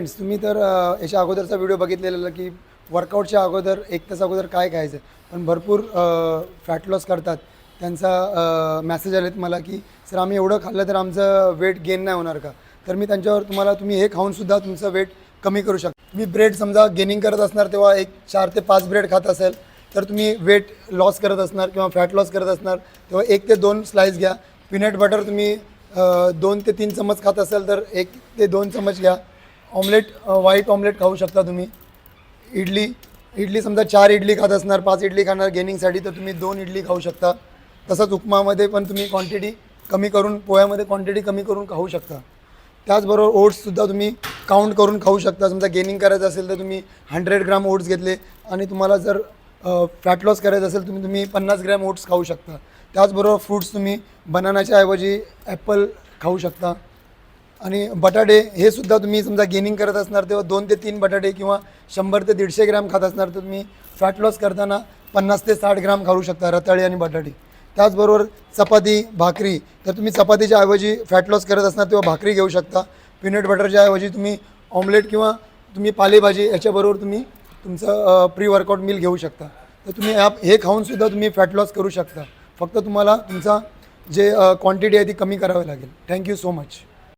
Friends, तुम्ही तर याच्या अगोदरचा व्हिडिओ बघितलेला की वर्कआउटच्या अगोदर 1 तास अगोदर काय खायचं, पण भरपूर फॅट लॉस करतात. त्यांचा मेसेज आलेत मला की सर आम्ही एवढं खाल्लं तर आमचं वेट गेन नाही होणार का? तर मी त्यांच्यावर तुम्ही हे खाऊनसुद्धा तुमचं वेट कमी करू शकता. तुम्ही ब्रेड समजा गेनिंग करत असणार तेव्हा एक 4 ते 5 ब्रेड खात असेल, तर तुम्ही वेट लॉस करत असणार किंवा फॅट लॉस करत असणार तेव्हा 1 ते 2 स्लाईस घ्या. पीनट बटर तुम्ही 2 ते 3 चमच खात असाल तर 1 ते 2 चमच घ्या. ऑमलेट, व्हाईट ऑमलेट खाऊ शकता तुम्ही. इडली समजा 4 इडली खात असणार, 5 इडली खाणार गेनिंगसाठी, तर तुम्ही 2 इडली खाऊ शकता. तसंच उपमामध्ये पण तुम्ही क्वांटिटी कमी करून, पोह्यामध्ये क्वांटिटी कमी करून खाऊ शकता. त्याचबरोबर ओट्ससुद्धा तुम्ही काउंट करून खाऊ शकता. समजा गेनिंग करायचं असेल तर तुम्ही 100 ग्राम ओट्स घेतले आणि तुम्हाला जर फॅट लॉस करायचं असेल तुम्ही 50 ग्रॅम ओट्स खाऊ शकता. त्याचबरोबर फ्रूट्स तुम्ही बनानाच्या ऐवजी ॲपल खाऊ शकता. आणि बटाटे हे सुद्धा तुम्ही समजा गेनिंग करत असणार तेव्हा 2 ते 3 बटाटे किंवा 100 ते 150 ग्रॅम खात असणार तर तुम्ही फॅट लॉस करताना 50 ते 60 ग्राम खाऊ शकता रताळे आणि बटाटे. त्याचबरोबर चपाती, भाकरी, तर तुम्ही चपातीच्या ऐवजी फॅट लॉस करत असणार तेव्हा भाकरी घेऊ शकता. पीनट बटरच्या ऐवजी तुम्ही ऑमलेट किंवा तुम्ही पालेभाजी याच्याबरोबर तुम्ही तुमचं प्री वर्कआउट मील घेऊ शकता. तर तुम्ही हे खाऊनसुद्धा तुम्ही फॅट लॉस करू शकता. फक्त तुम्हाला तुमचा जे क्वांटिटी आहे ती कमी करावी लागेल. Thank you so much.